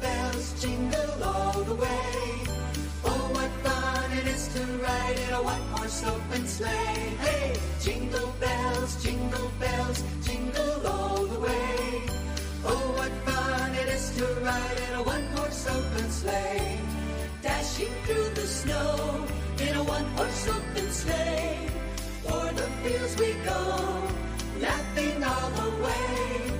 bells, jingle all the way. Oh, what fun it is to ride in a one-horse open sleigh. Hey, jingle bells, jingle all the way. Oh, what fun it is to ride in a one-horse open sleigh. Dashing through the snow in a one-horse open sleigh. O'er the fields we go, laughing all the way.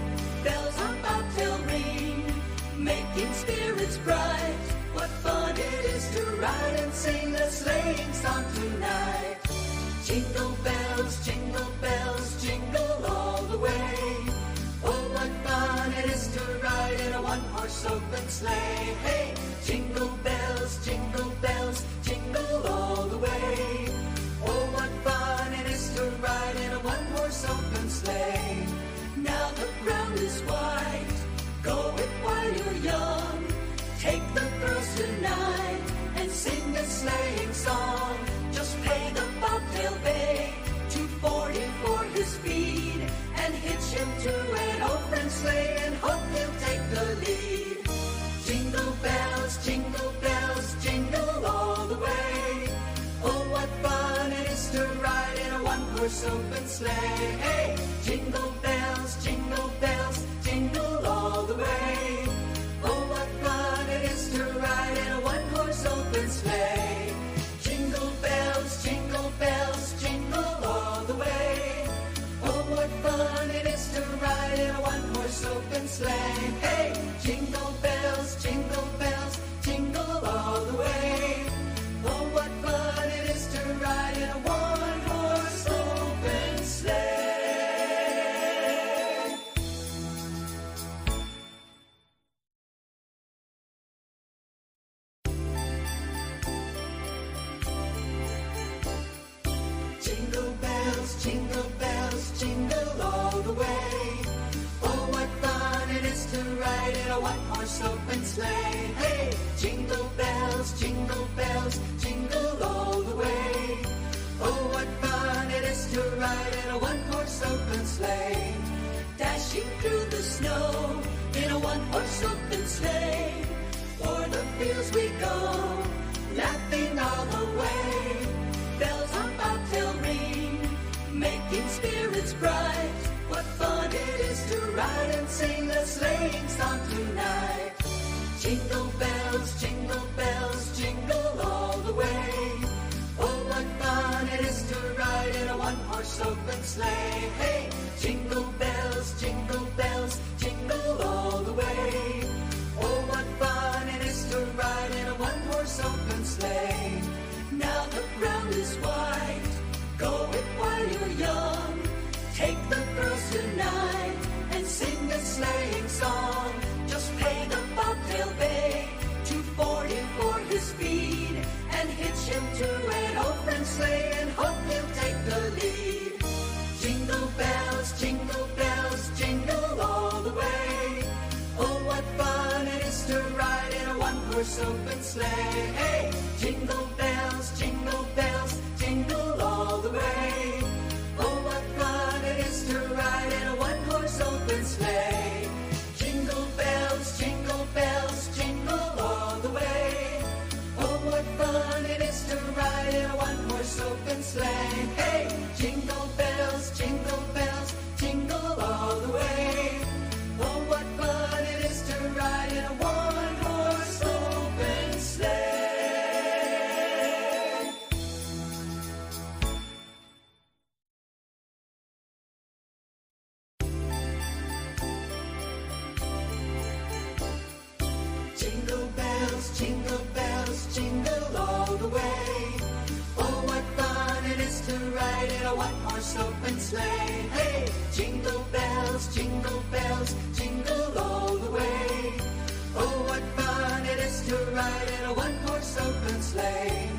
Bells on bobtail ring, making spirits bright. What fun it is to ride and sing a sleighing song tonight. Jingle bells, jingle all the way. Oh, what fun it is to ride in a one-horse open sleigh. Hey, jingle bells, jingle all the way. Oh, what fun it is to ride in a one-horse open sleigh. Now the ground is white, go it while you're young. Take the girls tonight and sing a sleighing song. Just pay the bobtail bay, 240 for his speed, and hitch him to an old friend sleigh and hope he'll take the lead. Jingle bells, jingle all the way. Oh, what fun it is to ride in a one-horse open sleigh. Hey, jingle bells, jingle all the way. Oh, what fun it is to ride in a one-horse open sleigh. Jingle bells, jingle all the way. Oh, what fun it is to ride in a one-horse open sleigh. Hey, jingle bells, jingle all the way. Oh, what fun it is to ride in a one-horse open sleigh. Jingle bells, jingle all the way. Oh, what fun it is to ride in a one-horse open sleigh. Hey, jingle bells, jingle all the way. Oh, what fun it is to ride in a one-horse open sleigh. Dashing through the snow in a one-horse open sleigh. O'er the fields we go, laughing all the way. Bells on bobtail ring, making spirits bright. What fun it is to ride and sing a sleighing song tonight. Jingle bells, jingle all the way. Oh, what fun it is to ride in a one-horse open sleigh. Hey, jingle bells, jingle all the way. Oh, what fun it is to ride in a one-horse open sleigh. Now the ground is white, go it while you're young. Take the girls tonight and sing a sleighing song. Just pay the bobtail bay, 240 for his speed, and hitch him to an old friend sleigh and hope he'll take the lead. Jingle bells, jingle all the way. Oh, what fun it is to ride in a one-horse open sleigh. Hey, jingle bells, jingle all the way. Oh, what fun it is to ride in a one-horse open sleigh. Jingle bells, jingle all the way. Oh, what fun it is to ride in a one-horse open sleigh. Hey, jingle bells, jingle all the way. Oh, what fun it is to ride in a one-horse open sleigh. Jingle bells, jingle all the way. Oh, what fun it is to ride in a one-horse open sleigh. Hey, jingle bells, jingle all the way. Oh, what fun it is to ride in a one-horse open sleigh.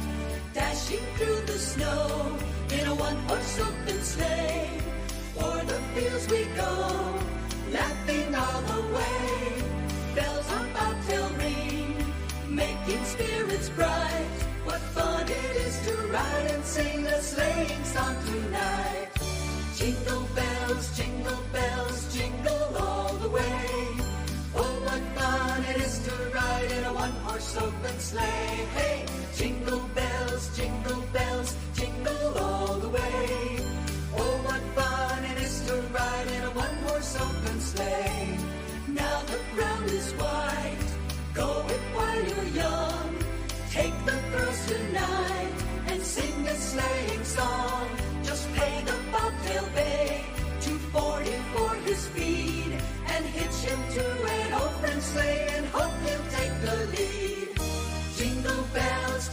Dashing through the snow in a one-horse open sleigh. O'er the fields we go, laughing all the way. Bells on bobtail ring, making spirits bright. What fun it is to ride and sing a sleighing song tonight. Jingle bells, jingle all the way. Oh, what fun one-horse open sleigh. Hey, jingle bells, jingle all the way. Oh, what fun it is to ride in a one-horse open sleigh. Now the ground is wide, go it while you're young. Take the girls tonight and sing a sleighing song. Just pay the bobtail bay, 240 for his speed, and hitch him to an open sleigh and hope he'll take the lead. Jingle bells,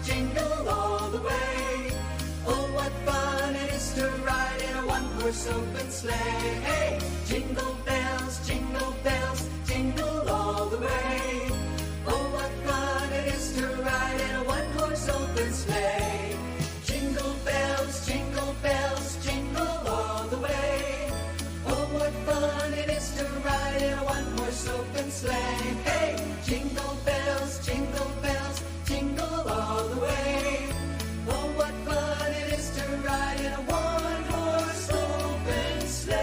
jingle all the way. Oh, what fun it is to ride in a one-horse open sleigh. Hey, jingle bells, jingle all the way. Oh, what fun it is to ride in a one-horse open sleigh. Jingle bells, jingle all the way. Oh, what fun it is to ride in a one-horse open sleigh. Hey, jingle bells, jingle all the way. Oh, what fun it is to ride in a one-horse open sleigh.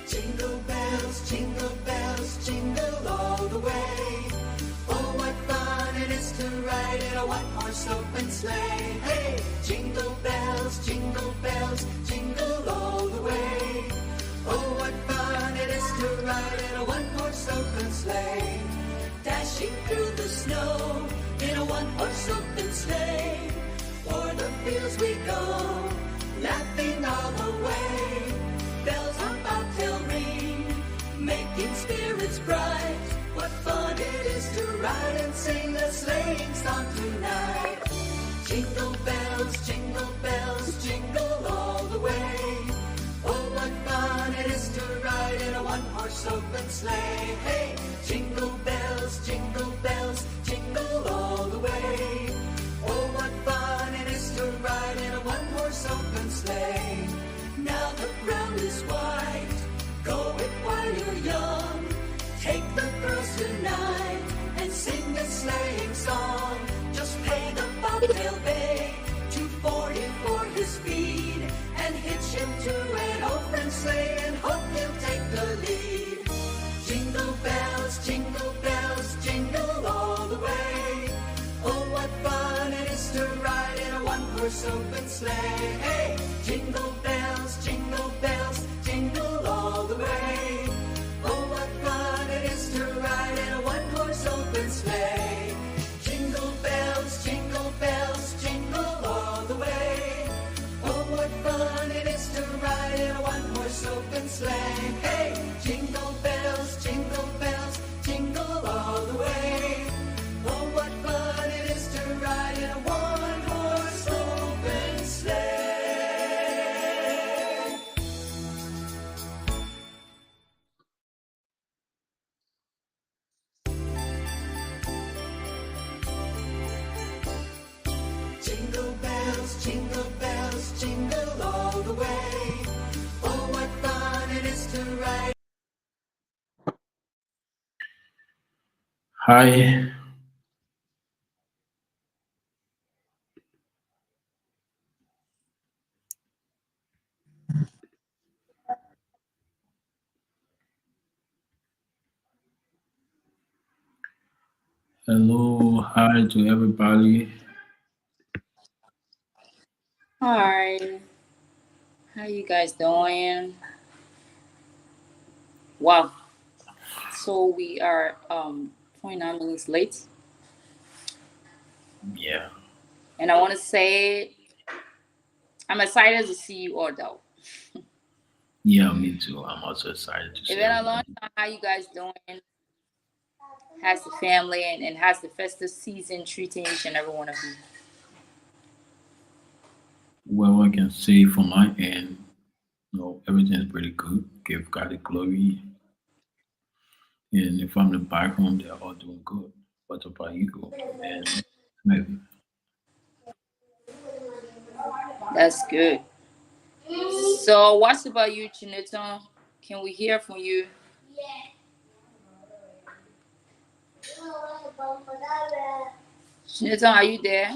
Jingle bells, jingle all the way. Oh, what fun it is to ride in a one-horse open sleigh. Hey, jingle bells, jingle all the way. Oh, what fun it is to ride in a one-horse open sleigh. Dashing through the snow in a one-horse open sleigh. O'er the fields we go, laughing all the way. Bells on bobtail ring, making spirits bright. What fun it is to ride and sing a sleighing song tonight. Jingle bells, jingle all the way. Oh, what fun it is to ride in a one-horse open sleigh. Hey, jingle bells, jingle all the way. Oh, what fun it is to ride in a one-horse open sleigh. Now the ground is wide, go it while you're young. Take the girls tonight and sing a sleighing song. Just pay the bobtail bay, 240 for his speed, and hitch him to an open sleigh and hope he'll take the lead. Jingle bells, jingle all the way. Oh, what fun it is to ride in a one-horse open sleigh. Hey, jingle bells, jingle all the way. Oh, what fun it is to ride in a one-horse open sleigh. Jingle bells, jingle all the way. Oh, what fun it is to ride in a one-horse open sleigh. Hey, jingle bells, jingle all the way. Oh, what fun it is to ride in a one-horse open sleigh. Jingle bells, jingle all the way. Oh, what fun it is to ride. Hi, hello, hi to everybody. Hi, how you guys doing? Wow, so we are 29 minutes late, Yeah, and I want to say I'm excited to see you all though. yeah, me too. I'm also excited to It's see been a long everybody. time. How you guys doing? How's the family and how's the festive season treating each and every one of you? Well, I can say from my end, everything's pretty good. Give God the glory. And from the background, they're all doing good. What about you? And maybe. That's good. So what's about you, Chinito? Can we hear from you? Chinito, are you there?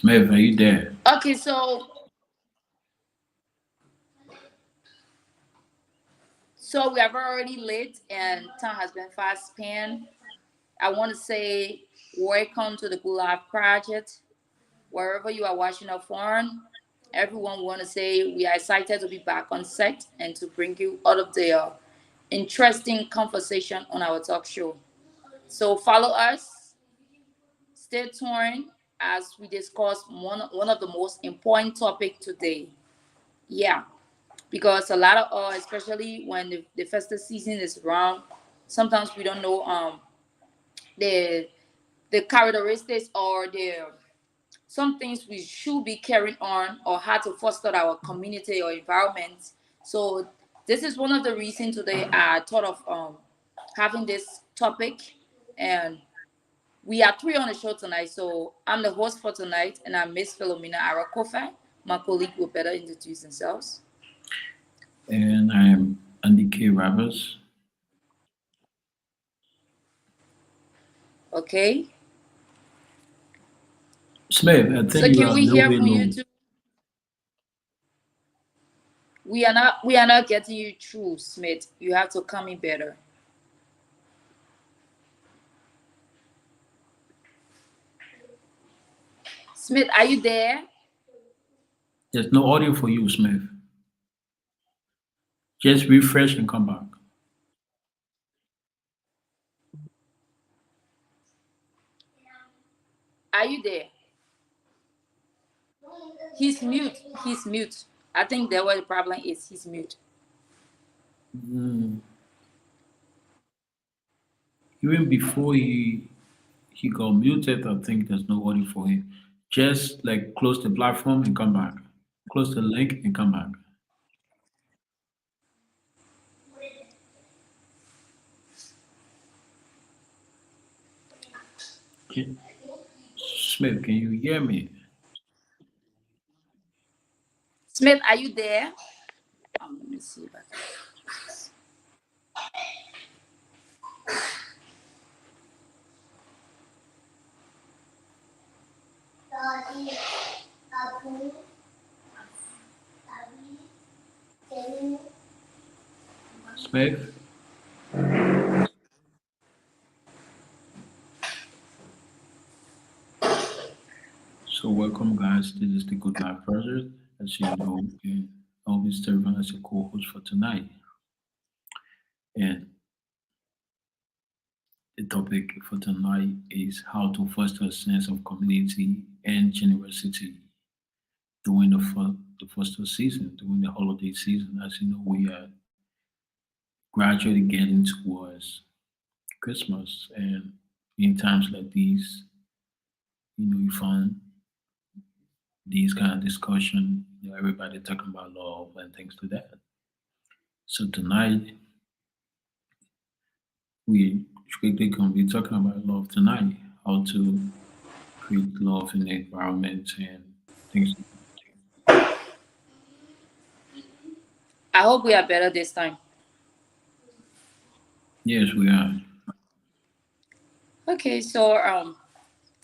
Smith, are you there? Okay, so we have already lit and time has been fast spent. I want to say welcome to the Good Life Project. Wherever you are watching us from, everyone want to say we are excited to be back on set and to bring you all of the interesting conversation on our talk show. So follow us, stay tuned as we discuss one of the most important topic today. Yeah, because a lot of especially when the festive season is around, sometimes we don't know the the characteristics or the some things we should be carrying on or how to foster our community or environment. So this is one of the reasons today I thought of having this topic, and we are three on the show tonight. So I'm the host for tonight, and I'm Miss Philomena Arakofa. My colleague will better introduce themselves. And I'm Andy K. Roberts. Okay. Smith, I So think you can are a we little hear bit from you low. too? We are not getting you through, Smith. You have to come in better. Smith, are you there? There's no audio for you, Smith. Just refresh and come back. Are you there? He's mute. He's mute. I think that what the problem is. He's mute. Mm, even before he got muted, I think there's no audio for him. Just like close the platform and come back. Close the link and come back. Can- Smith, can you hear me? Smith, are you there? Let me see if I can. Smith? So welcome guys. This is the Good Life Project. As you know, and I'll be serving as a co-host for tonight. And the topic for tonight is how to foster a sense of community and generosity during the foster season, during the holiday season. As you know, we are gradually getting towards Christmas, and in times like these, you find these kind of discussion, everybody talking about love and things to that. So tonight we strictly gonna be talking about love tonight, how to create love in the environment and things. I hope we are better this time. Yes, we are. Okay, so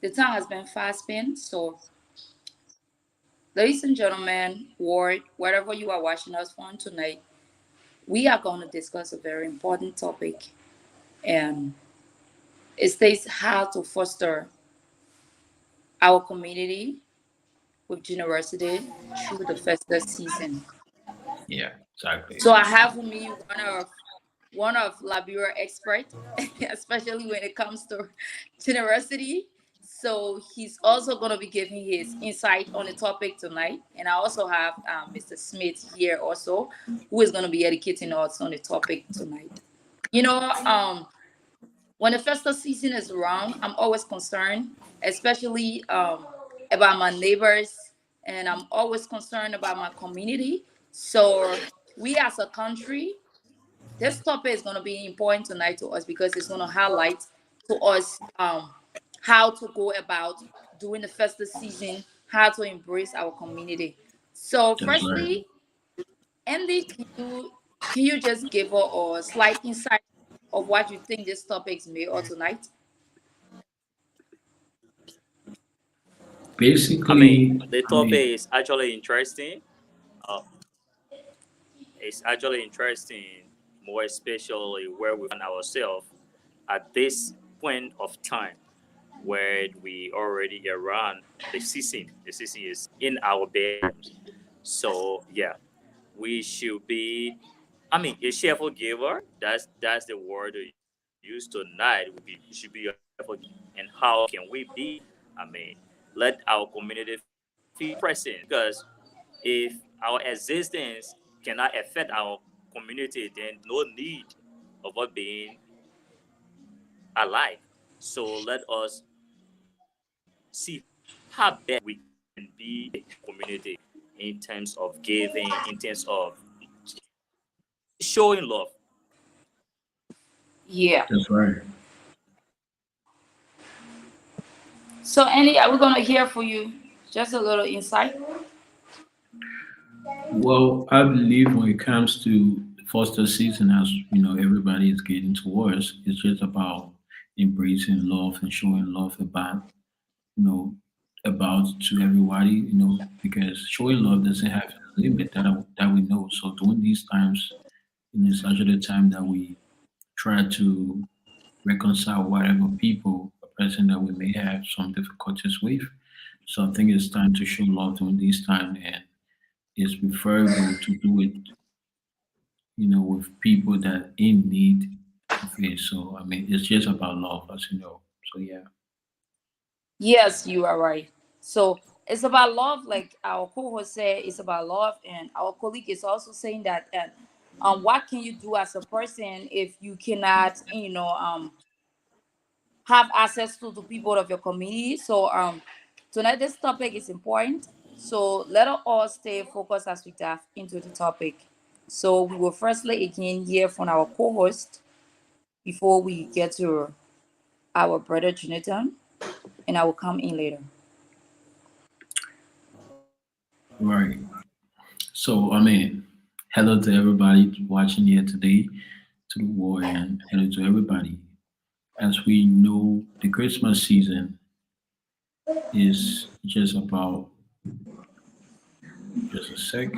the time has been fast spent. So ladies and gentlemen, or wherever you are watching us from tonight, we are going to discuss a very important topic, and it states how to foster our community with generosity through the festive season. Yeah, exactly. So I have with me one of Liberia expert, especially when it comes to generosity. So he's also going to be giving his insight on the topic tonight. And I also have Mr. Smith here also, who is going to be educating us on the topic tonight. You know, when the festive season is around, I'm always concerned, especially about my neighbors, and I'm always concerned about my community. So we as a country, this topic is going to be important tonight to us because it's going to highlight to us how to go about during the festive season, how to embrace our community. So, That's right. firstly, Andy, can you just give a slight insight of what you think this topic is made or tonight? Basically, The I mean, topic is actually interesting. Uh, it's actually interesting, more especially where we find ourselves at this point of time where we already around the season. The season is in our bedrooms. So yeah, we should be. A cheerful giver. That's the word we use tonight. We should be a cheerful giver. And how can we be? Let our community feel present because if our existence cannot affect our community, then no need of us being alive. So let us see how best we can be a community in terms of giving, in terms of showing love. Yeah. that's right. So Andy, are we gonna hear for you? Just a little insight. Well, I believe when it comes to the foster season, as you know, everybody is getting towards, it's just about embracing love and showing love about, you know, about to everybody, because showing love doesn't have a limit that we know. So during these times, it's actually the time that we try to reconcile whatever people, a person that we may have some difficulties with. So I think it's time to show love during this time, and it's preferable to do it, with people that in need of it. So I mean, it's just about love, as you know. So yeah, Yes, you are right. So it's about love, like our co-host said, it's about love, and our colleague is also saying that. And what can you do as a person if you cannot, have access to the people of your community? So tonight this topic is important. So let us all stay focused as we dive into the topic. So we will firstly again hear from our co-host before we get to our brother Jonathan, and I will come in later. right. So I mean, hello to everybody watching here today, to the war, and hello to everybody. As we know, the Christmas season is just about just a sec.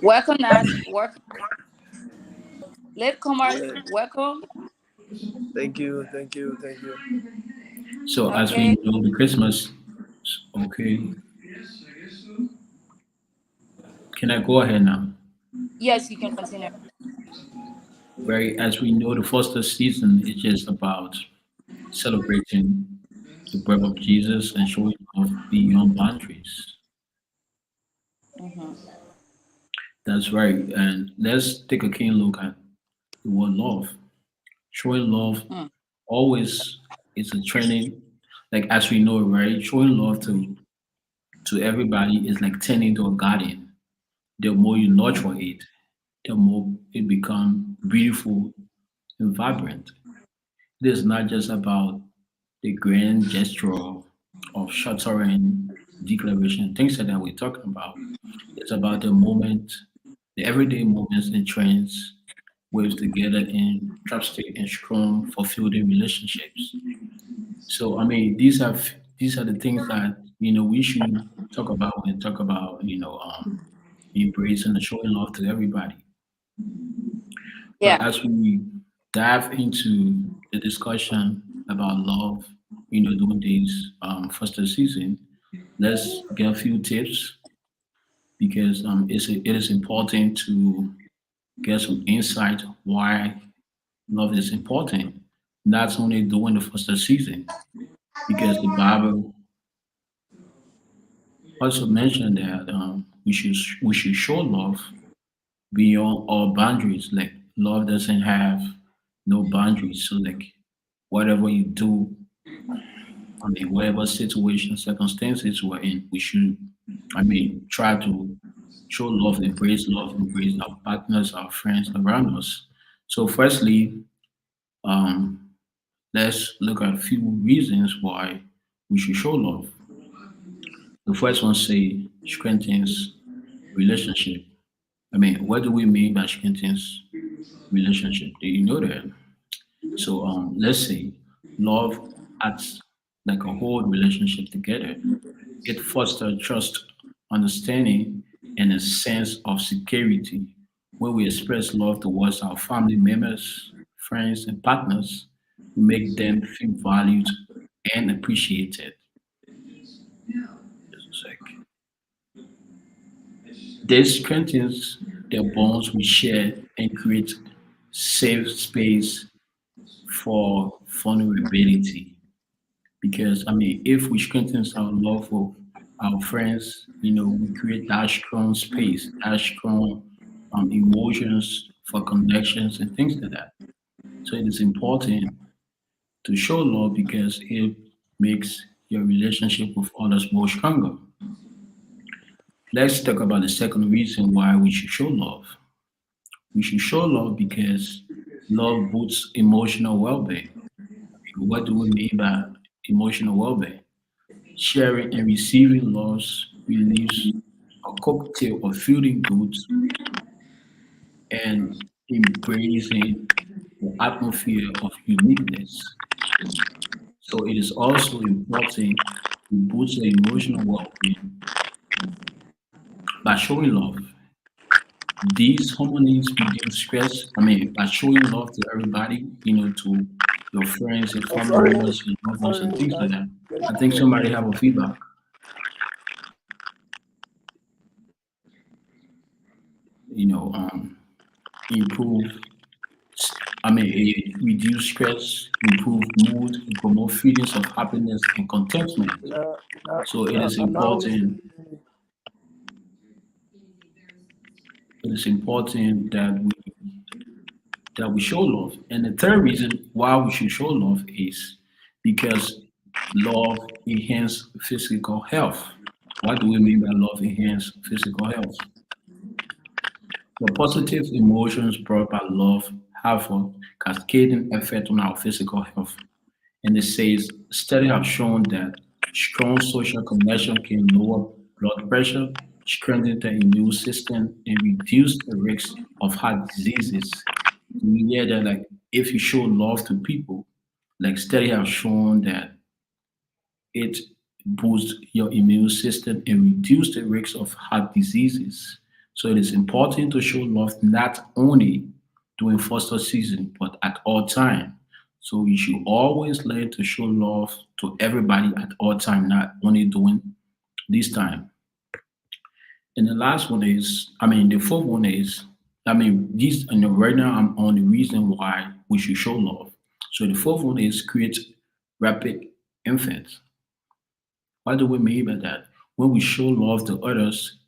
Welcome, Nat. Welcome, latecomers. Yeah, Welcome. thank you, thank you, thank you. So as we Okay. know, the Christmas. Okay, can I go ahead now? Yes, you can continue. Right, as we know, the Foster season is just about celebrating the birth of Jesus and showing love beyond boundaries. Hmm. That's right. And let's take a keen look at the word love. Showing love Mm. always is a training, like as we know, right? Showing love to everybody is like tending to a garden. The more you nurture it, the more it becomes beautiful and vibrant. It is not just about the grand gesture of shuttering declaration, things like that we're talking about. It's about the moment, the everyday moments and trends waves together in trusted and strong, fulfilling relationships. So I mean, these are the things that we should talk about when we talk about embracing and showing love to everybody. But Yeah. as we dive into the discussion about love, during this first season, let's get a few tips because it is important to get some insight why love is important, not only during the first season, because the Bible also mentioned that we should show love beyond all boundaries. Like love doesn't have no boundaries. So like whatever you do, I mean whatever situation, circumstances we're in, we should try to show love, embrace our partners, our friends around us. So firstly, um, let's look at a few reasons why we should show love. The first one say strengthens relationship. I mean, what do we mean by strengthens relationship? Do you know that? So let's say love adds like a whole relationship together. It fosters trust, understanding, and a sense of security. When we express love towards our family members, friends, and partners, we make them feel valued and appreciated. Just a sec. This strengthens the bonds we share and creates safe space for vulnerability. Because if we strengthen our love for our friends, we create that strong space, that strong emotions for connections and things like that. So it is important to show love because it makes your relationship with others more stronger. Let's talk about the second reason why we should show love. We should show love because love boosts emotional well-being. What do we mean by emotional well-being? Sharing and receiving loves relieves a cocktail of feeling good and embracing the atmosphere of uniqueness. So it is also important to boost the emotional well-being by showing love. These harmonies reduce stress. By showing love to everybody, to your friends, your family Sorry, members, your loved ones, and sorry, things like guys. that. I think somebody have a feedback. You know, um, improve. It reduce stress, improve mood, and promote feelings of happiness and contentment. Now, now, So it is now we see. important. It is important that we show love. And the third reason why we should show love is because love enhance physical health. What do we mean by love enhance physical health? The positive emotions brought by love have a cascading effect on our physical health. And it says studies have shown that strong social connection can lower blood pressure, strengthen the immune system, and reduce the risk of heart diseases. You hear that like if you show love to people, like studies have shown that it boosts your immune system and reduce the risk of heart diseases. So it is important to show love not only during foster season, but at all time. So you should always learn to show love to everybody at all time, not only during this time. And the last one is, the fourth one is, this, right now I'm on the reason why we should show love. So the fourth one is create rapid infants. What do we mean by that? When we show love to others,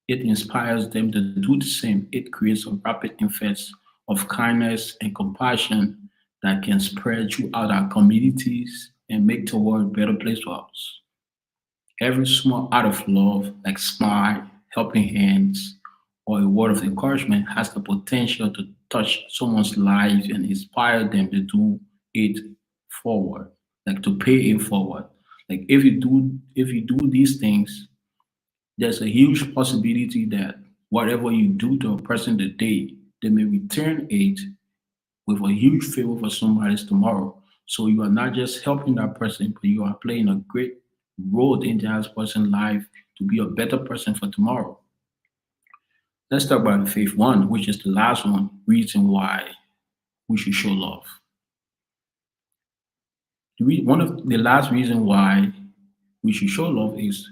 it inspires them to do the same. It creates a rapid influx of kindness and compassion that can spread throughout our communities and make the world a better place for us. Every small act of love, like smile, helping hands, or a word of encouragement, has the potential to touch someone's life and inspire them to do it forward, like to pay it forward. Like if you do these things, there's a huge possibility that whatever you do to a person today, they may return it with a huge favor for somebody else tomorrow. So you are not just helping that person, but you are playing a great role in that person's life to be a better person for tomorrow. Let's talk about the fifth one, which is the last one, reason why we should show love. One of the last reason why we should show love is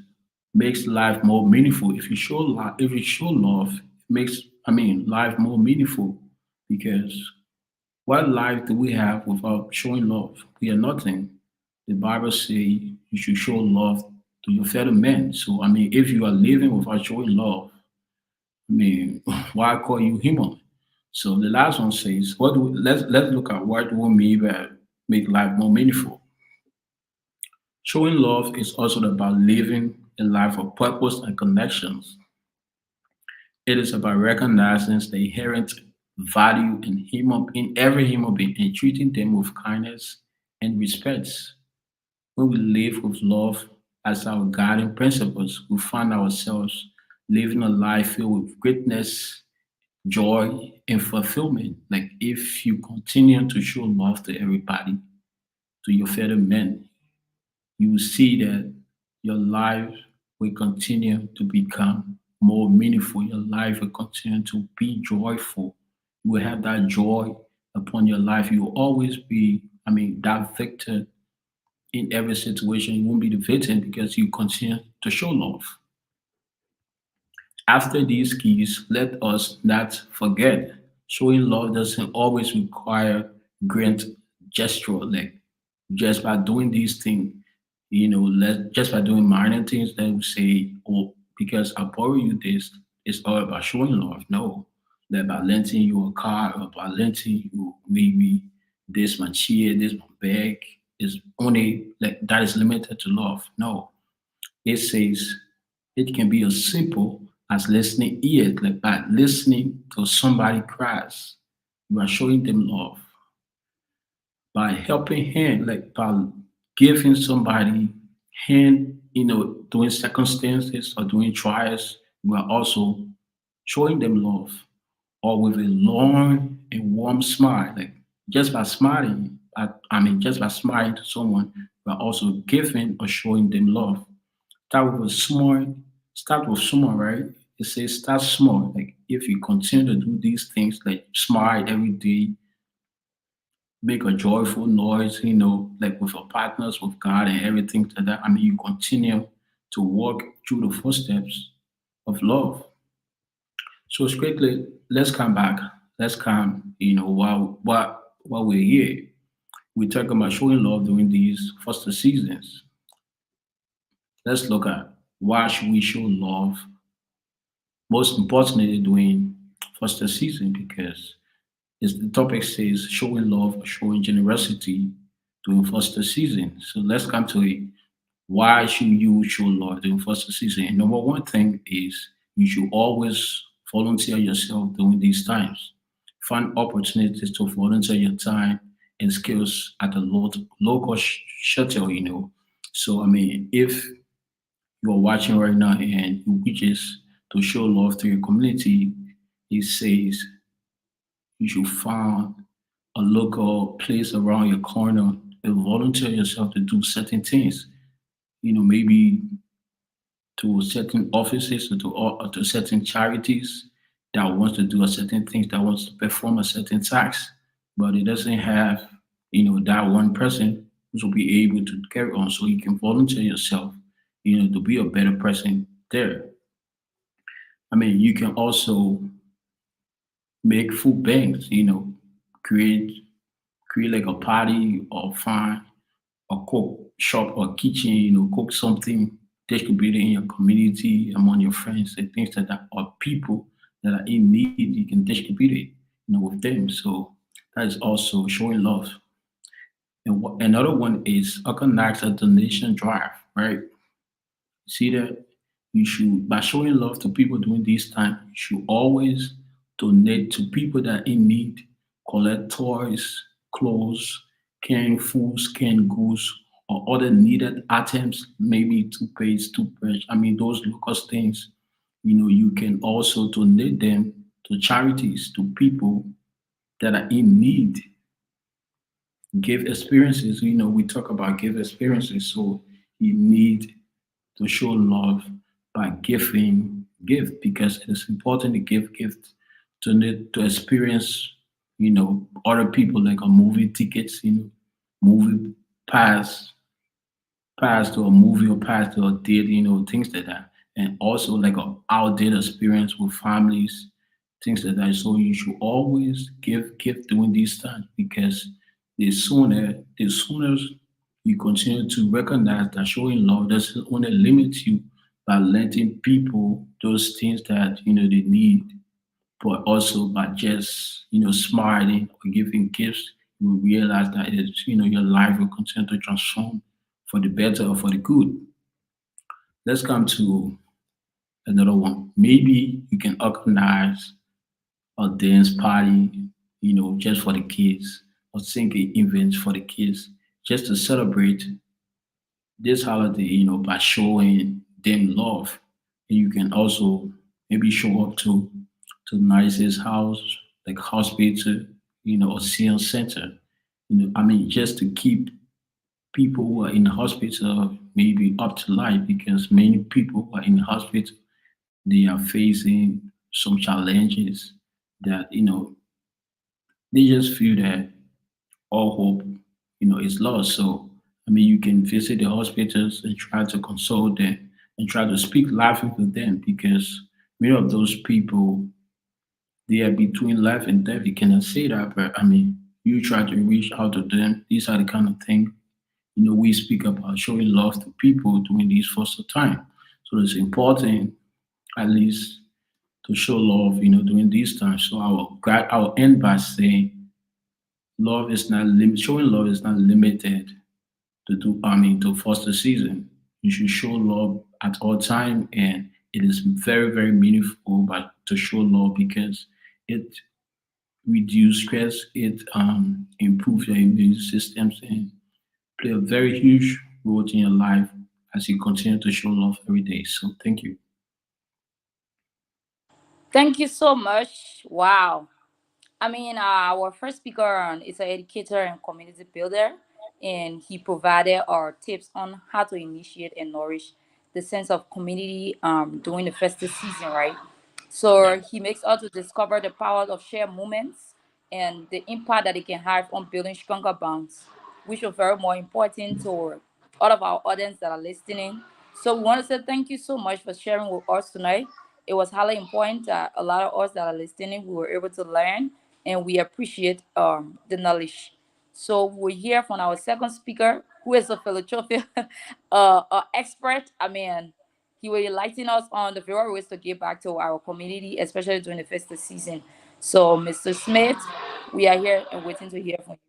makes life more meaningful. If you show love, it makes life more meaningful because what life do we have without showing love? We are nothing. The Bible say you should show love to your fellow men. So if you are living without showing love, why call you human? So the last one says, let's look at what do we mean by make life more meaningful. Showing love is also about living a life of purpose and connections. It is about recognizing the inherent value in every human being and treating them with kindness and respect. When we live with love as our guiding principles, we find ourselves living a life filled with greatness, joy, and fulfillment. Like if you continue to show love to everybody, to your fellow men, you will see that your life will continue to become more meaningful. Your life will continue to be joyful. You will have that joy upon your life. You will always be, that victor in every situation. You won't be the victim because you continue to show love. After these keys, let us not forget showing love doesn't always require grand gesture, like just by doing these things, just by doing minor things that we say, oh, because I borrow you this, it's all about showing love. No, like by lending you a car or by lending you maybe this my chair, this my bag is only like that is limited to love. No, it says it can be as simple as listening ears, like by listening to somebody cries. You are showing them love. By helping hand, like by giving somebody hand, during circumstances or during trials, you are also showing them love. Or with a long and warm smile, like just by smiling, just by smiling to someone, you are also giving or showing them love. Start with a small, start with small, right? It says start small. Like if you continue to do these things, like smile every day, make a joyful noise, like with your partners, with God and everything to that. You continue to walk through the footsteps of love. So strictly, let's come back. Let's come, while we're here. We talk about showing love during these first seasons. Let's look at why should we show love most importantly during first season because as the topic says showing love or showing generosity during first season. So let's come to it. Why should you show love during first season? And number one thing is you should always volunteer yourself during these times. Find opportunities to volunteer your time and skills at the local shelter, So if you're watching right now and you wishes to show love to your community, it says you should find a local place around your corner and volunteer yourself to do certain things. Maybe to certain offices or to certain charities that wants to do a certain things, that wants to perform a certain task, but it doesn't have, that one person who will be able to carry on. So you can volunteer yourself, to be a better person there. You can also make food banks, create like a party or find a cook shop or kitchen, cook something, distribute it in your community among your friends and things like that, or people that are in need, you can distribute it, with them. So that is also showing love. And another one is organize a donation drive, right? See that you should, by showing love to people during this time, you should always donate to people that are in need, collect toys, clothes, canned foods, canned goods, or other needed items, maybe toothpaste, toothbrush. Those local things, you can also donate them to charities, to people that are in need. Give experiences, we talk about give experiences. So you need to show love by giving gift because it is important to give gifts to experience, other people like a movie tickets, movie pass, pass to a movie or pass to a date, things like that. And also like a outdate experience with families, things like that. So you should always give gift during these times because the sooner you continue to recognize that showing love doesn't only limit you by letting people those things that they need, but also by just smiling or giving gifts, you will realize that your life will continue to transform for the better or for the good. Let's come to another one. Maybe you can organize a dance party, just for the kids, or singing events for the kids, just to celebrate this holiday, by showing them love. And you can also maybe show up to the nicest house, like hospital, or senior center. Just to keep people who are in the hospital maybe up to life, because many people who are in the hospital, they are facing some challenges that, they just feel that all hope, is lost. So, I mean, you can visit the hospitals and try to console them and try to speak life into them, because many of those people, they are between life and death. You cannot say that, but I mean, you try to reach out to them. These are the kind of things, we speak about showing love to people during these first time. So it's important, at least, to show love, during these times. So I'll end by saying showing love is not limited to foster season. You should show love at all time, and it is very, very meaningful but to show love, because it reduce stress, it improve your immune systems, and play a very huge role in your life as you continue to show love every day. So thank you. Thank you so much. Wow. I mean, our first speaker is an educator and community builder, and he provided our tips on how to initiate and nourish the sense of community during the festive season, right? Yeah. So he makes us to discover the power of shared moments and the impact that it can have on building stronger bonds, which are very more important to all of our audience that are listening. So we want to say thank you so much for sharing with us tonight. It was highly important that a lot of us that are listening, we were able to learn, and we appreciate the knowledge. So we hear from our second speaker, who is a Philadelphia expert. I mean, he will enlighten us on the various ways to give back to our community, especially during the festive season. So, Mr. Smith, we are here and waiting to hear from you.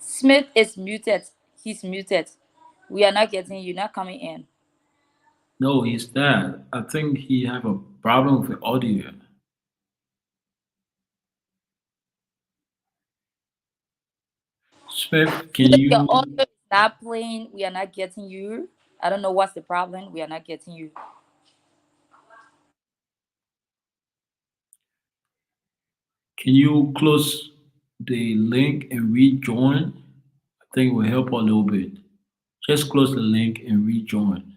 Smith is muted. He's muted. We are not getting you, not coming in. No, he's that. I think he have a problem with the audio. Smith, can Smith, your you audio is not playing. We are not getting you. I don't know what's the problem. We are not getting you. can you close the link and rejoin? I think it will help a little bit. Just close the link and rejoin.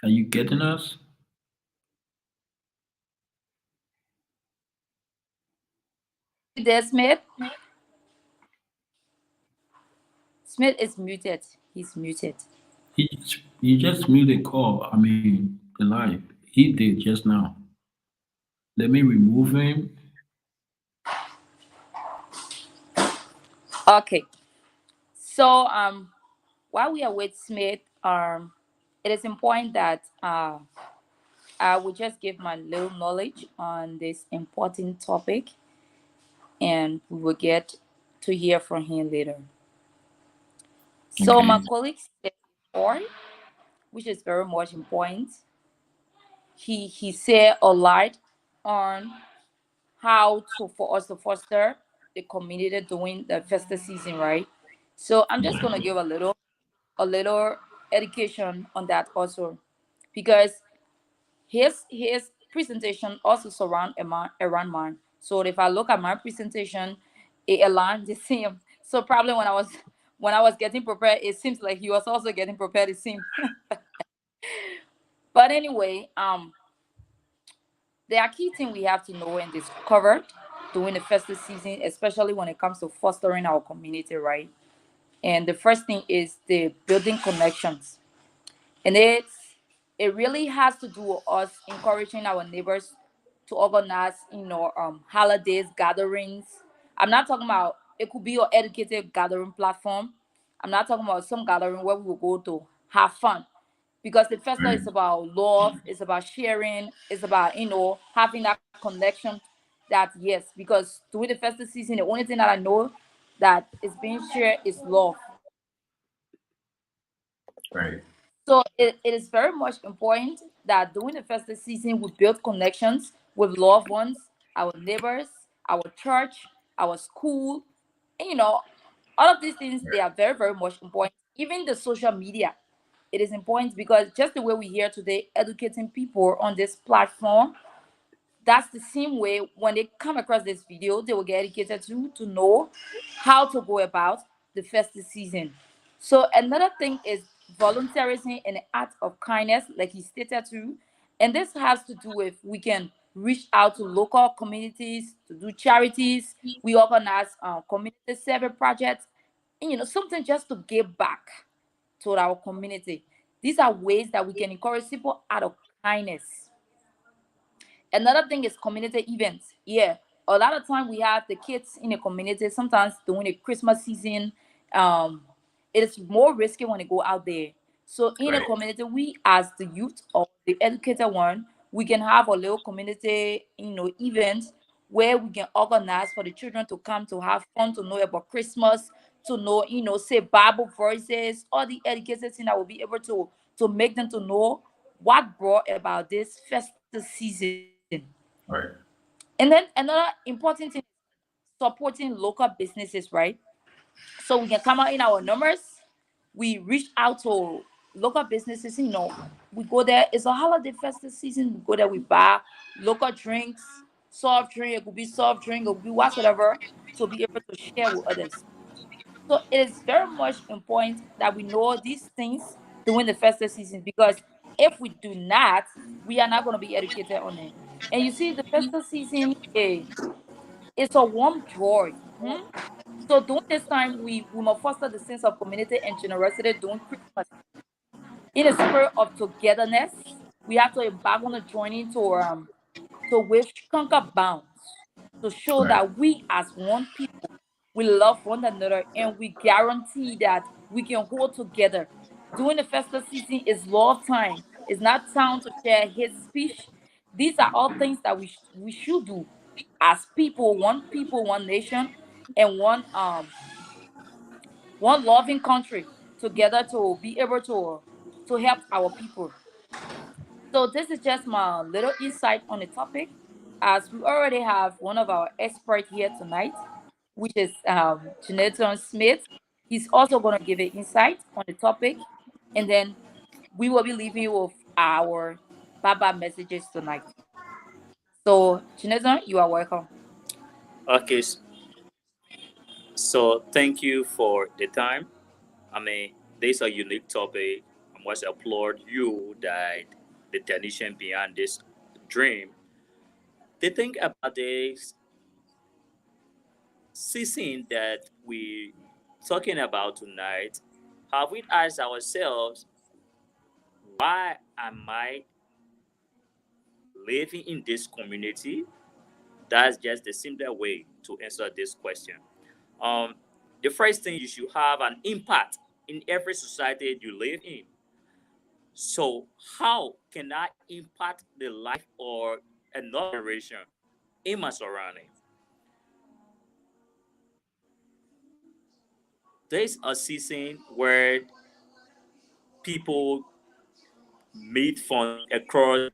Are you getting us? You there, Smith? Smith is muted. He's muted. He he just muted call. I mean the live. He did just now. Let me remove him. Okay. So while we are with Smith, it is important that I will just give my little knowledge on this important topic, and we will get to hear from him later. So my Okay. colleague said before, which is very much important. He said a lot on how to for us to foster the community during the festive season, right? So I'm just gonna give a little education on that also, because his presentation also surround around mine. So if I look at my presentation, it aligns the same. So probably when I was getting prepared, it seems like he was also getting prepared. It seemed, but anyway, there are key things we have to know and discover during the festive season, especially when it comes to fostering our community, right? And the first thing is the building connections, and it really has to do with us encouraging our neighbors to organize, holidays, gatherings. I'm not talking about it could be your educated gathering platform. I'm not talking about some gathering where we will go to have fun, because the festival Right. is about love, it's about sharing, it's about having that connection. That yes, because during the festive season, the only thing that I know that is being shared is love. Right. So it is very much important that during the festive season we build connections with loved ones, our neighbors, our church, our school, and all of these things, they are very, very much important. Even the social media, it is important because just the way we hear today, educating people on this platform, that's the same way when they come across this video, they will get educated to know how to go about the festive season. So another thing is volunteerism and the act of kindness, like he stated too. And this has to do with we can reach out to local communities to do charities. We organize community service projects, and something just to give back to our community. These are ways that we can encourage people out of kindness. Another thing is community events. Yeah, a lot of time we have the kids in the community. Sometimes during the Christmas season, um, it is more risky when they go out there. So in a Right. community, we as the youth or the educated one, we can have a little community, events where we can organize for the children to come to have fun, to know about Christmas, to know, say Bible verses, all the educated thing that will be able to make them to know what brought about this festive season. Right. And then another important thing, supporting local businesses, right? So we can come out in our numbers. We reach out to local businesses. We go there. It's a holiday festive season. We go there. We buy local drinks, soft drink. It could be soft drink. It could be whatsoever, to be able to share with others. So it is very much important that we know these things during the festive season, because if we do not, we are not going to be educated on it. And you see, the festive season, it's a warm joy. So during this time, we must foster the sense of community and generosity during Christmas. In a spirit of togetherness, we have to embark on a journey to which conquer bounds, to show Right. that we as one people, we love one another, and we guarantee that we can hold together. During the festive season is love time. It's not time to share hate speech. These are all things that we should do as people, one nation, and one loving country together, to be able to help our people. So this is just my little insight on the topic, as we already have one of our experts here tonight, which is Jonathan Smith. He's also going to give an insight on the topic, and then we will be leaving you with our Baba messages tonight. So, Jonathan, you are welcome. Okay. So thank you for the time. I mean, this is a unique topic. I must applaud you that the technician behind this dream. The thing about this season that we talking about tonight, have we asked ourselves, why am I living in this community? That's just the simpler way to answer this question. Um, the first thing, you should have an impact in every society you live in. So how can I impact the life or another generation in my surrounding? There's a season where people meet from across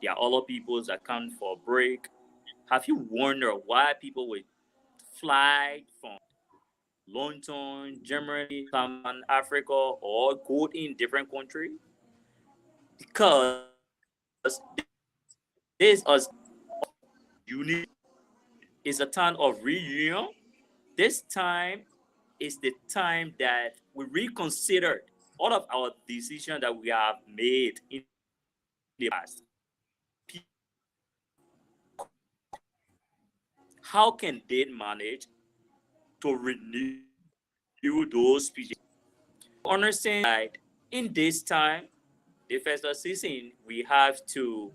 their other peoples that come for a break. Have you wondered why people would fly from London, Germany, Southern Africa, or go in different countries? Because this is unique. It's a time of reunion. This time is the time that we reconsider all of our decisions that we have made in the past. How can they manage to renew those speeches? Understand that in this time, the festive season, we have to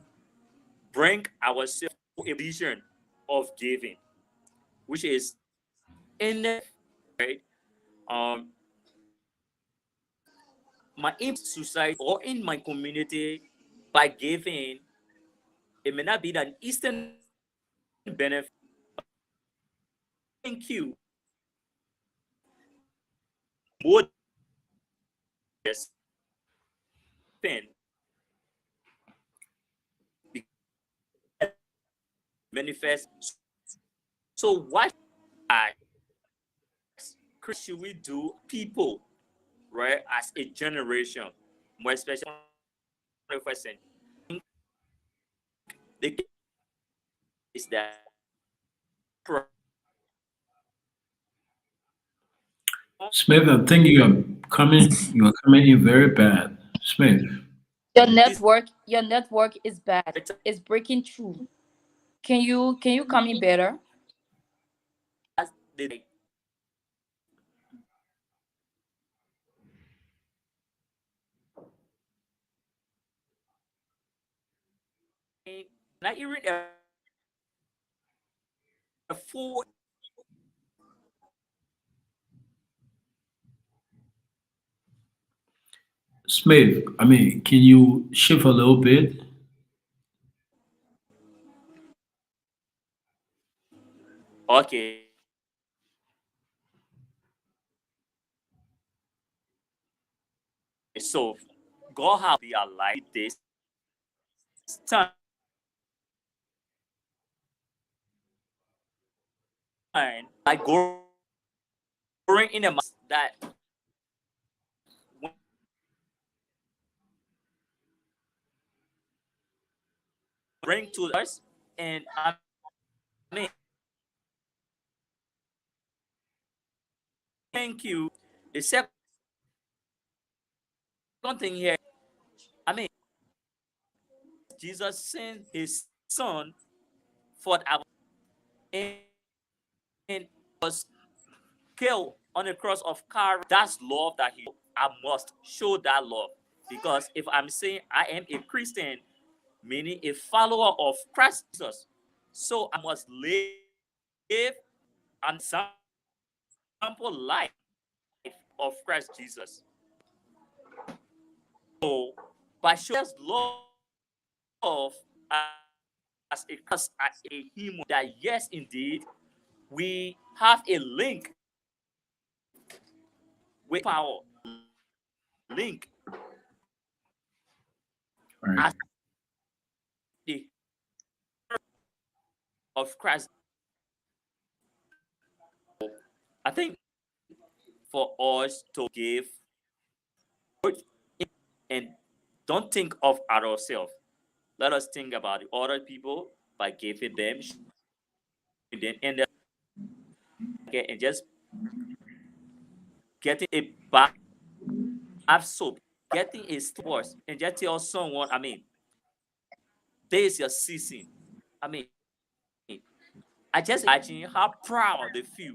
bring ourselves to a vision of giving, which is in the right. Um, my society or in my community, by giving, it may not be an instant benefit. Thank you. More spend manifest So what should we do, people, right, as a generation, more especially 21st century? The case is that Smith, I think you are coming in very bad. Smith, Your network is bad. It's breaking through. Can you come in better? the not even a full Smith, I mean, can you shift a little bit? okay. So God have be alive this time, like growing in a that bring to us, and I mean, thank you. The second thing here, I mean, Jesus sent his son for our, and, and was killed on the cross of Calvary. That's love that he, I must show that love. Because if I'm saying I am a Christian, meaning a follower of Christ Jesus, so I must live an example life of Christ Jesus. So by showing us love as a human, that yes, indeed, we have a link with power, link All right. as the of Christ. I think for us to give and don't think of ourselves. Let us think about the other people by giving them, and and just getting a bath soap, getting a sports, and just tell someone, I mean, this is your season. I mean, I just imagine how proud they feel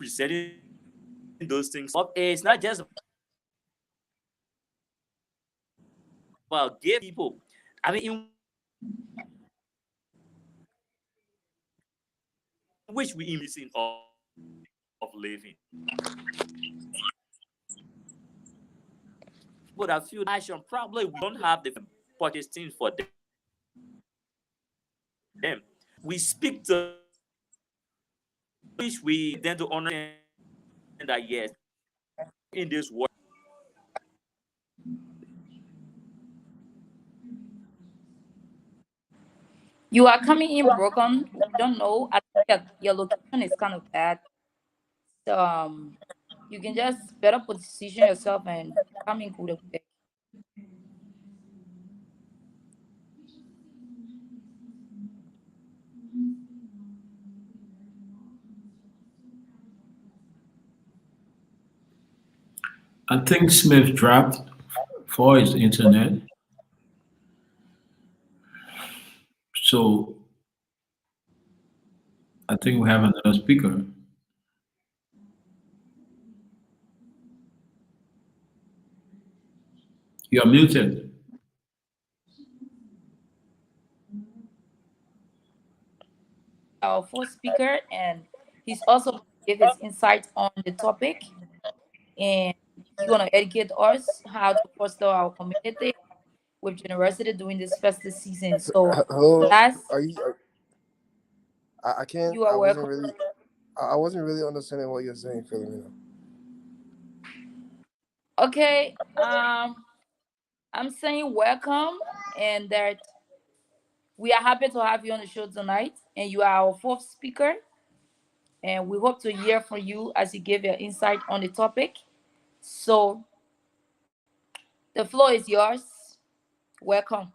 presenting those things. It's not just about give people. I mean, in which we missing of living. But I feel nation probably we don't have the purchase things for them. We speak to which we then to understand that yes, in this world. You are coming in broken. We don't know. I think that your location is kind of bad. So, you can just better position yourself and come in good. I think Smith dropped for his internet. So I think we have another speaker. You are muted. Our first speaker, and he's also give his insight on the topic, and he's gonna educate us how to foster our community with generosity during this festive season. So, Hello, last, are you? I can't. you are welcome. I wasn't really understanding what you're saying, Philomena. Okay, I'm saying welcome and that we are happy to have you on the show tonight. And you are our fourth speaker. And we hope to hear from you as you give your insight on the topic. So the floor is yours. Welcome.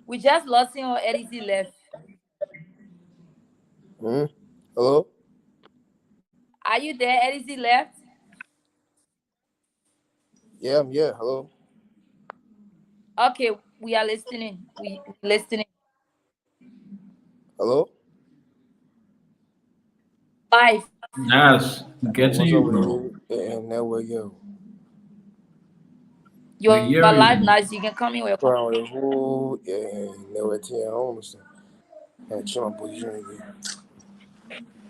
We just lost him or Eddie left. Hello? Are you there? Eddie left? Yeah, I'm here. Hello? Okay, we are listening. We listening Hello? live. Nas, getting What's you, up with bro. you and network, yo? We You're hear live you. now, so you can come in. Welcome. Around with who? Yeah, network here. Almost. And chill my position again.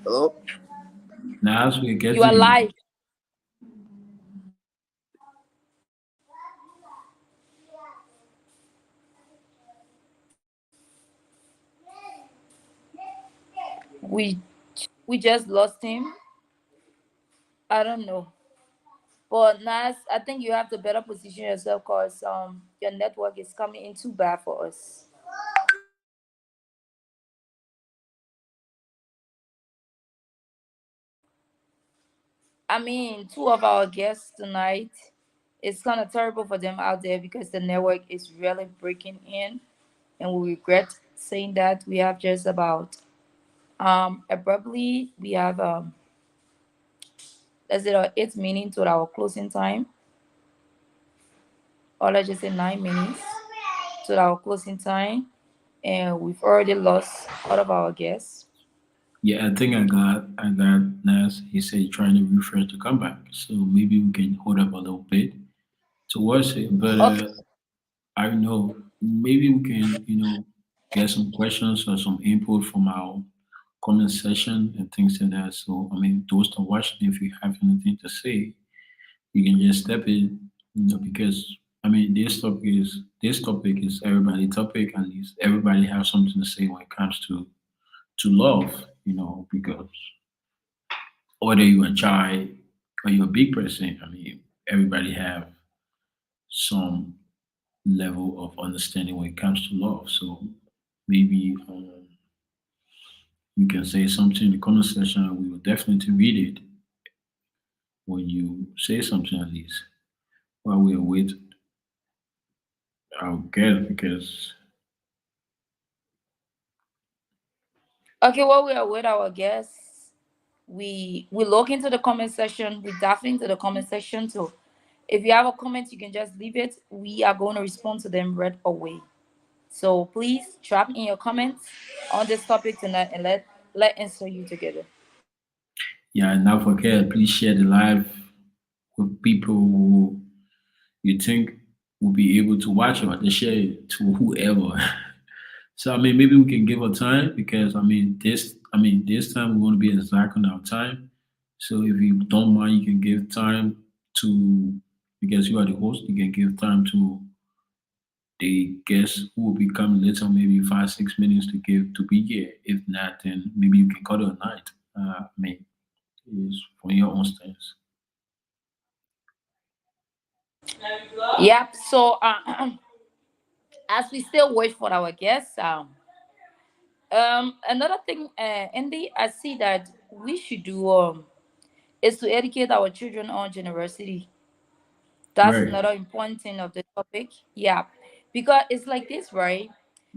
Hello? Nas, we're You are getting you. live. We we just lost him. I don't know. But Nas, I think you have to better position yourself because your network is coming in too bad for us. I mean, two of our guests tonight, it's kind of terrible for them out there because the network is really breaking in, and we regret saying that. We have just about abruptly we have let's say 8 minutes to our closing time, or let's just say 9 minutes to our closing time, and we've already lost all of our guests. Yeah, I got Nas. He said trying to refresh to come back. So maybe we can hold up a little bit towards it. But Okay, I know maybe we can, get some questions or some input from our comment section and things like that. So I mean, those that are watching, if you have anything to say, you can just step in, because I mean, this topic is everybody topic. At least everybody has something to say when it comes to love, because whether you're a child or you're a big person, I mean, everybody have some level of understanding when it comes to love. So maybe you can say something in the comment section, and we will definitely read it when you say something, at least while we await our guest, because okay. While we are with our guests, we look into the comment section. We dive into the comment section too. If you have a comment, you can just leave it. We are going to respond to them right away. So please drop in your comments on this topic tonight, and let answer you together. yeah, and not forget, please share the live with people who you think will be able to watch it, or to share it to whoever. So I mean, maybe we can give a time, because this time we want to be exact on our time. So if you don't mind, you can give time to, because you are the host, you can give time to the guests who will be coming later, maybe 5 6 minutes to be here. If not, then maybe you can cut it a night. I mean, it's from your own stance. Yep. So as we still wait for our guests, another thing, Andy, I see that we should do is to educate our children on generosity. That's Right. another important thing of the topic. Yeah, because it's like this, right?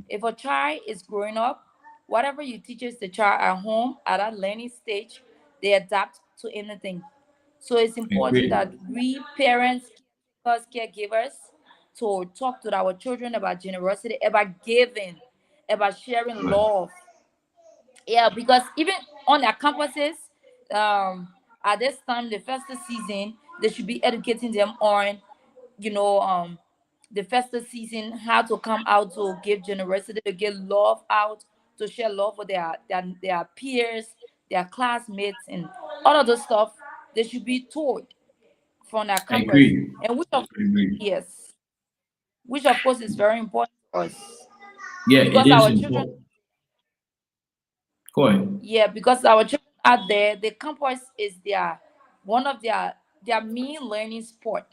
If a child is growing up, whatever you teaches the child at home at that learning stage, they adapt to anything. So it's I important agree. that we parents, as caregivers, to talk to our children about generosity, about giving, about sharing Right. love. Yeah, because even on their campuses, at this time, the festive season, they should be educating them on, you know, the festive season, how to come out to give generosity, to give love out, to share love with their peers, their classmates, and all of those stuff. They should be taught from their I campus. agree. And which of I agree. yes, which of course is very important to us Yeah, it because is our children, important. Go ahead. yeah, because our children out there, the campus is their one of their main learning sport.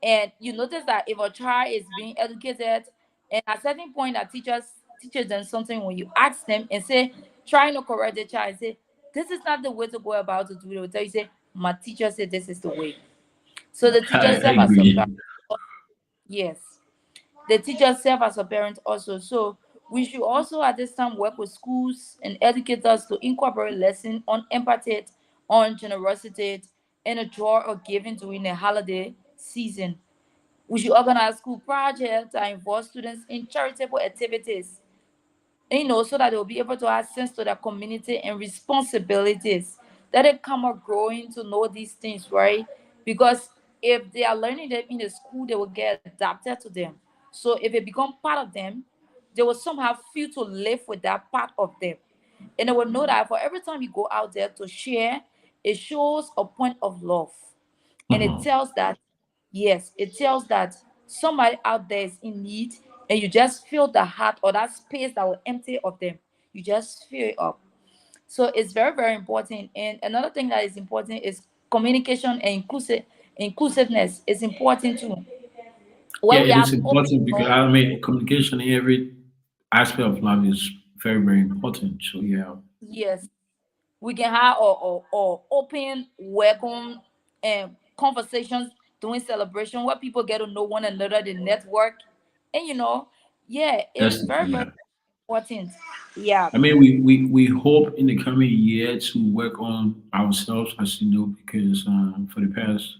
And you notice that if a child is being educated, and at certain point that teaches them something, when you ask them and say, try to correct the child, say, this is not the way to go about to do it. They will tell you, say, my teacher said this is the way. So the teacher I serve as a agree. parent. Yes. The teachers serve as a parent also. So we should also at this time work with schools and educators to incorporate lessons on empathy, on generosity, and a joy of giving during the holiday season. We should organize school projects that involve students in charitable activities, so that they'll be able to have sense to their community and responsibilities. That they come up growing to know these things, right? Because if they are learning them in the school, they will get adapted to them. So if it become part of them, they will somehow feel to live with that part of them. And they will know that for every time you go out there to share, it shows a point of love. And it Mhm. tells that, yes, it tells that somebody out there is in need, and you just fill the heart or that space that will empty of them. You just fill it up. So it's very, very important. And another thing that is important is communication and inclusiveness is important too. Yeah, When we it is have open important because door, I mean communication in every aspect of life is very, very important. So yeah, yes, we can have or open welcome and conversations during celebration where people get to know one another, the network, and yeah, it's that's very, very yeah. important. Yeah. I mean, we hope in the coming year to work on ourselves, as you know, because for the past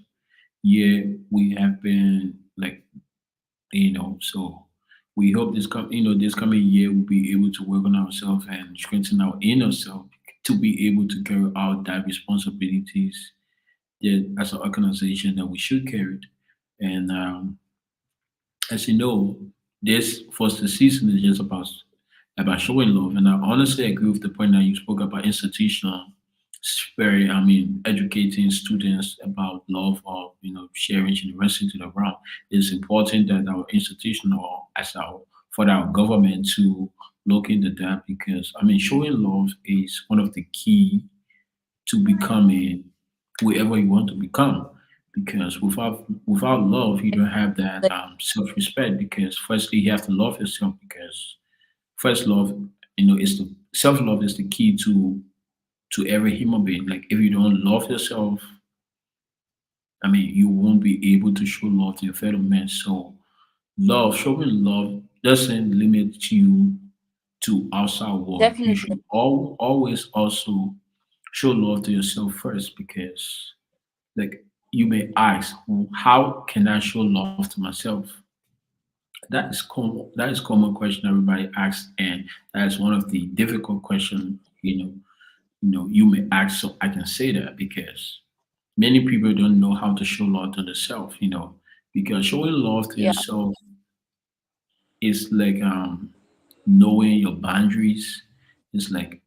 year we have been like so we hope this coming year we'll be able to work on ourselves and strengthen our inner self to be able to carry out that responsibilities that as an organization that we should carry it. And as you know, this first season is just about showing love. And I honestly agree with the point that you spoke about institutional spirit. I mean, educating students about love or sharing generosity around. It's important that our institution or as our for our government to look into that because I mean, showing love is one of the key to becoming whoever you want to become. Because without love, you don't have that self respect. Because firstly, you have to love yourself. Because first love, is the self love is the key to every human being. Like if you don't love yourself, I mean, you won't be able to show love to your fellow man. So showing love doesn't limit you to outside world. You Definitely. should always also show love to yourself first because like you may ask, how can I show love to myself? That is common question everybody asks, and that is one of the difficult questions, you may ask, so I can say that because many people don't know how to show love to themselves, because showing love to Yeah. yourself is like knowing your boundaries. It's like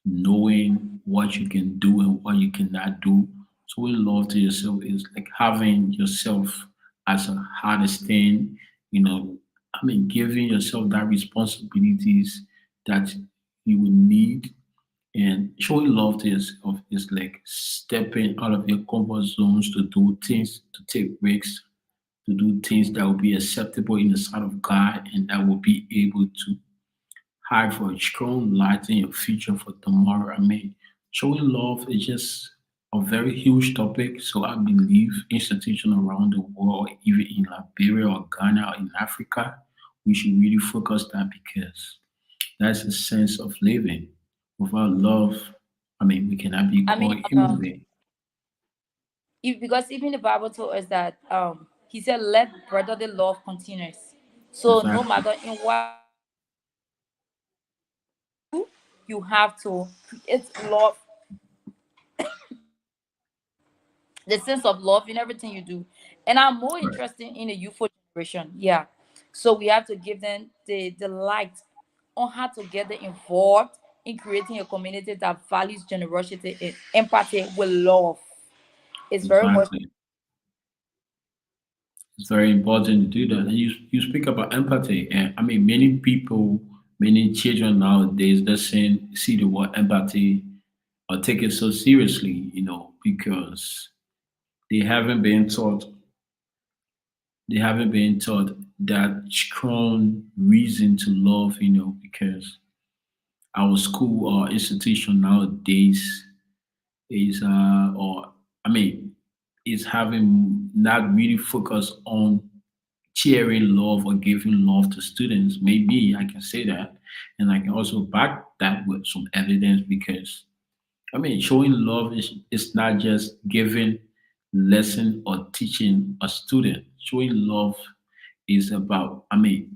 knowing what you can do and what you cannot do. Showing love to yourself is like having yourself as a hardest thing, I mean, giving yourself that responsibilities that you will need. And showing love to yourself is like stepping out of your comfort zones to do things, to take risks, to do things that will be acceptable in the sight of God and that will be able to high for a strong light in your future for tomorrow. I mean, showing love is just a very huge topic. So I believe institutions around the world, even in Liberia or Ghana or in Africa, we should really focus that because that's a sense of living. Without love, I mean, we cannot be I mean, called human being. because even the Bible told us that he said, let brotherly love continues. So no Exactly. matter in what you have to create love, the sense of love in everything you do. And I'm more Right. interested in the youthful generation. Yeah. So we have to give them the light on how to get them involved in creating a community that values generosity and empathy with love. It's very much Exactly. It's very important to do that. And you speak about empathy, and I mean, many people, many children nowadays doesn't see the word empathy or take it so seriously, because they haven't been taught they haven't been taught that strong reason to love, because our school or institution nowadays is or I mean is having not really focused on sharing love or giving love to students. Maybe I can say that, and I can also back that with some evidence because I mean showing love is not just giving lesson or teaching a student. Showing love is about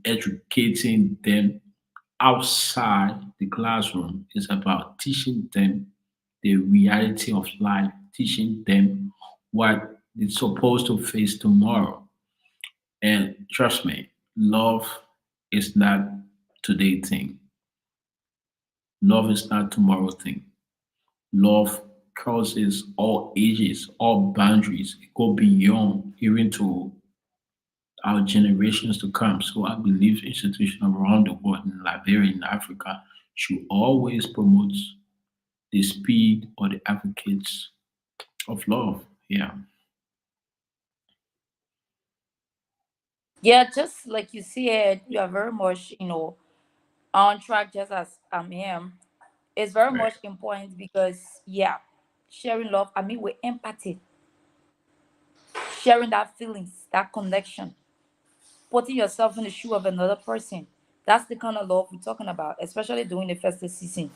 educating them outside the classroom. It's about teaching them the reality of life, teaching them what they're supposed to face tomorrow. And trust me, love is not today thing. Love is not tomorrow thing. Love crosses all ages, all boundaries. It go beyond even to our generations to come. So I believe institutions around the world, in Liberia, in Africa, should always promote the speed or the advocates of love. Yeah. Yeah, just like you said, you are very much, on track just as I am. It's very Right. much important because, yeah, sharing love, with empathy, sharing that feelings, that connection, putting yourself in the shoe of another person. That's the kind of love we're talking about, especially during the festive season.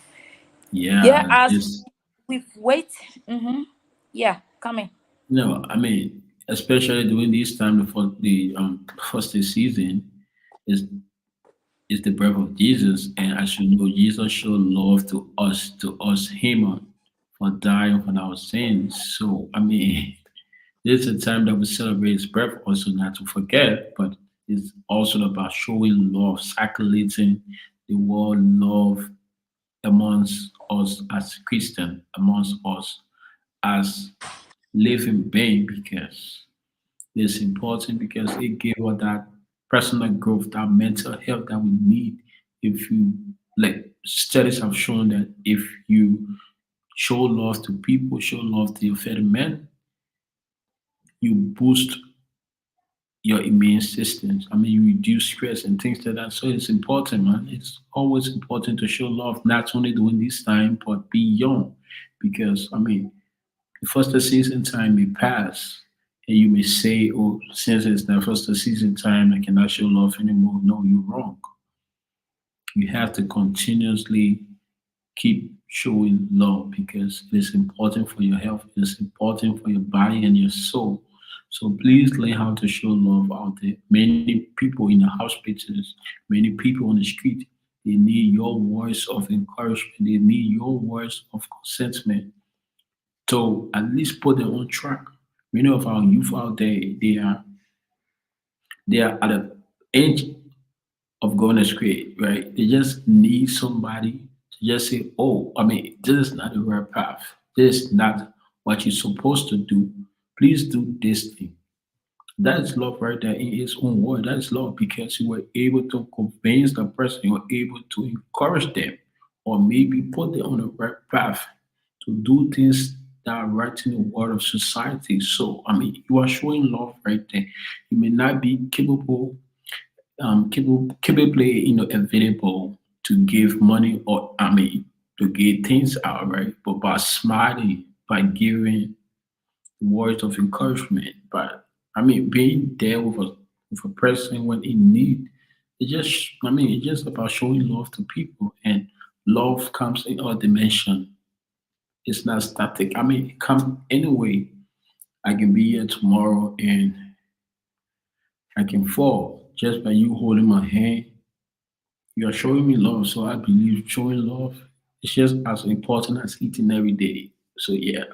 Yeah, Yeah. as It's we wait, mm-hmm, yeah, coming. no, I mean, especially during this time before the first season is is the birth of Jesus. And as you know, Jesus showed love to us him for dying for our sins. So I mean this is a time that we celebrate his birth, also not to forget, but it's also about showing love, circulating the word love amongst us as Christian, amongst us as living being, because it's important because it gives us that personal growth, that mental health that we need. If you like studies have shown that if you show love to people, show love to your fellow men, you boost your immune systems. I mean, you reduce stress and things like that. So it's important, man. It's always important to show love, not only during this time, but beyond. Because, I mean, the first season time may pass, and you may say, oh, since it's the first season time, I cannot show love anymore. No, you're wrong. You have to continuously keep showing love because it is important for your health, it is important for your body and your soul. So please learn how to show love out there. Many people in the hospitals, many people on the street, they need your voice of encouragement. They need your voice of consentment to at least put them on track. Many of our youth out there, they are at the age of going astray, right? They just need somebody to just say, oh, I mean, this is not the right path. This is not what you're supposed to do. Please do this thing. That is love right there in its own word. That is love because you were able to convince the person, you were able to encourage them, or maybe put them on the right path to do things that are right in the world of society. So, I mean, you are showing love right there. You may not be capably available to give money or to give things out, right? But by smiling, by giving words of encouragement, but being there with a person when in need, it's just about showing love to people, and love comes in all dimension. It's not static. It comes anyway. I can be here tomorrow and I can fall just by you holding my hand. You are showing me love, so I believe showing love is just as important as eating every day. So yeah.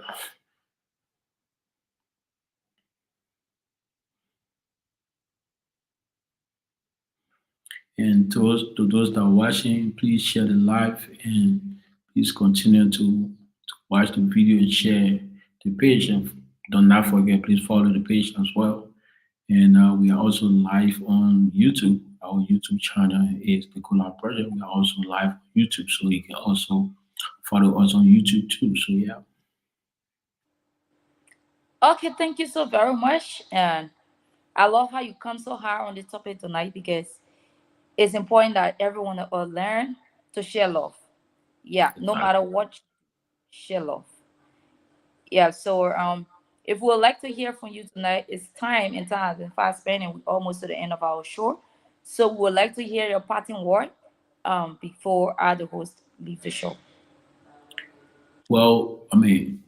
And to those that are watching, please share the live and please continue to watch the video and share the page. And do not forget, please follow the page as well. And we are also live on YouTube. Our YouTube channel is the Collab Project. We are also live on YouTube, so you can also follow us on YouTube too. So yeah. Okay, thank you so very much. And I love how you come so hard on the topic tonight because it's important that everyone will learn to share love. Yeah, no matter Exactly. what, share love. Yeah, so if we would like to hear from you tonight, it's time and time has been fast spent and we're almost to the end of our show. So we would like to hear your parting word before other host leave the show. Well, I mean,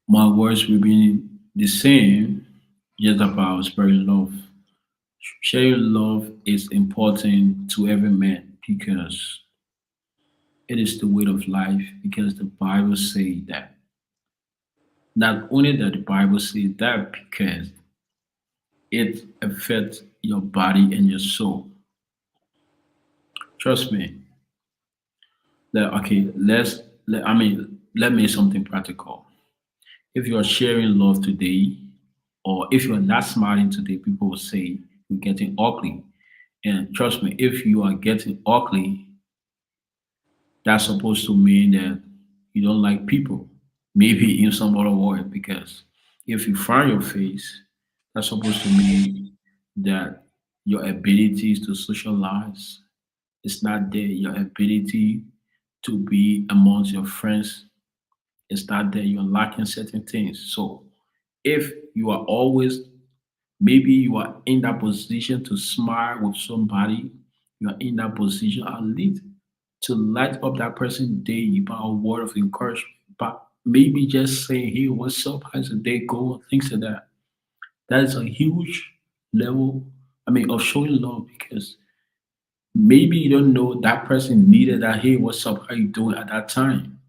my words will be the same, just about spreading love. Sharing love is important to every man because it is the way of life. Because the Bible says that. Not only that the Bible says that, because it affects your body and your soul. Trust me. That okay, let me something practical. If you are sharing love today, or if you are not smiling today, people will say you're getting ugly. And trust me, if you are getting ugly, that's supposed to mean that you don't like people. Maybe in some other word, because if you frown your face, that's supposed to mean that your abilities to socialize is not there. Your ability to be amongst your friends is not there. You're lacking certain things. So if you are always, maybe you are in that position to smile with somebody, you are in that position at least to light up that person's day by a word of encouragement, but maybe just saying, hey, what's up? How's the day going? Things like that. That is a huge level, of showing love because maybe you don't know that person needed that, hey, what's up? How you doing at that time?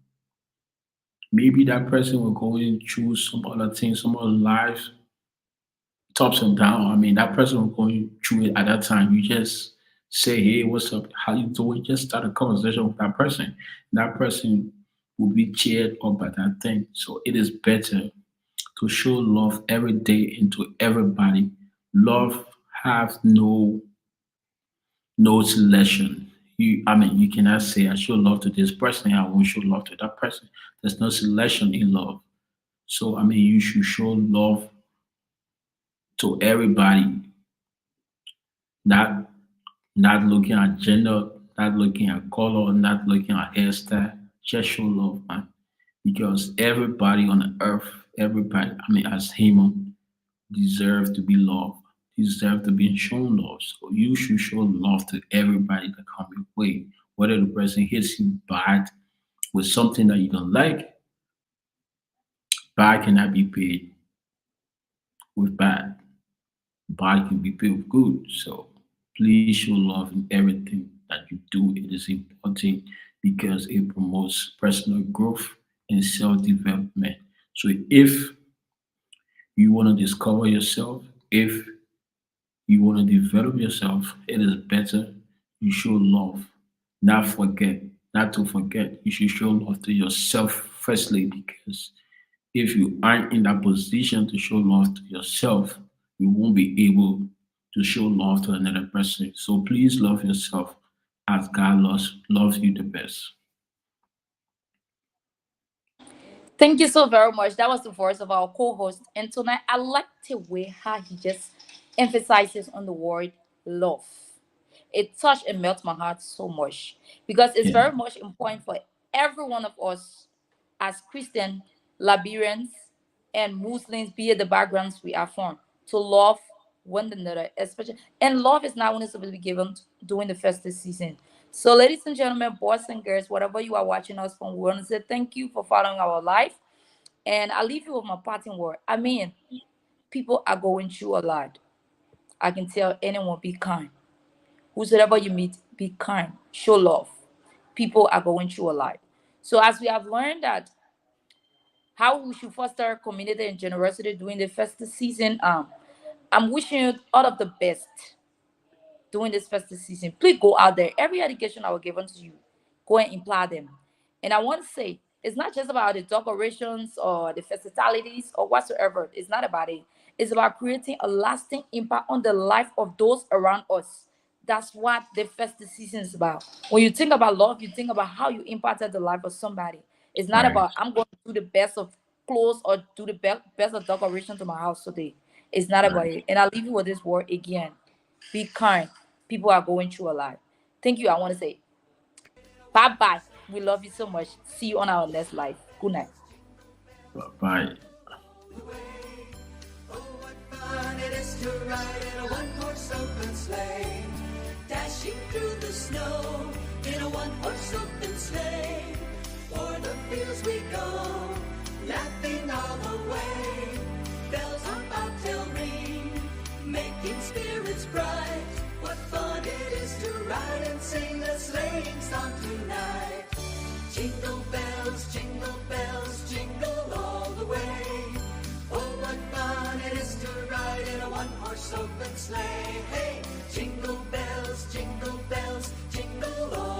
Maybe that person will going through some other things, some other life tops and down. That person will going through it at that time. You just say, hey, what's up? How you doing? Just start a conversation with that person. That person will be cheered up by that thing. So it is better to show love every day into everybody. Love have no selection. You cannot say I show love to this person, I won't show love to that person. There's no selection in love. So you should show love to everybody, not not looking at gender, not looking at color, not looking at hairstyle. Just show love, man. Because everybody on the earth, everybody, as human, deserve to be loved, deserve to be shown love. So you should show love to everybody that come your way. Whether the person hits you bad with something that you don't like, bad cannot be paid with bad. Bad can be paid with good. So please show love in everything that you do. It is important because it promotes personal growth and self-development. So if you want to discover yourself, if you want to develop yourself, it is better you show love. Not forget, not to forget, you should show love to yourself firstly because if you aren't in that position to show love to yourself, you won't be able to show love to another person. So please love yourself as God loves you the best. Thank you so very much. That was the voice of our co-host. And tonight, I like the way how he just emphasizes on the word love. It touched and melts my heart so much because it's Yeah. very much important for every one of us as Christian, Liberians, and Muslims, be it the backgrounds we are from, to love one another, especially. And love is not only supposed to be given during the festive season. So, ladies and gentlemen, boys and girls, whatever you are watching us from, we want to say thank you for following our life. And I leave you with my parting word. People are going through a lot. I can tell anyone be kind. Whosoever you meet, be kind. Show love. People are going through a lot. So as we have learned that how we should foster community and generosity during the festive season, I'm wishing you all of the best during this festive season. Please go out there. Every education I will given to you, go and imply them. And I want to say, it's not just about the decorations or the festivities or whatsoever. It's not about it. It's about creating a lasting impact on the life of those around us. That's what the festive season is about. When you think about love, you think about how you impacted the life of somebody. It's not Right. about I'm going to do the best of clothes or do the best of decoration to my house today. It's not about Right. it. And I'll leave you with this word again. Be kind. People are going through a lot. Thank you. I want to say bye bye. We love you so much. See you on our next live. Good night. Bye. Oh, what fun it is to ride in a one-horse open sleigh, dashing through the snow in a one-horse open sleigh. O'er the fields we go, laughing all the way. Bells on bobtail ring, making spirits bright. What fun it is to ride and sing a sleighing song tonight.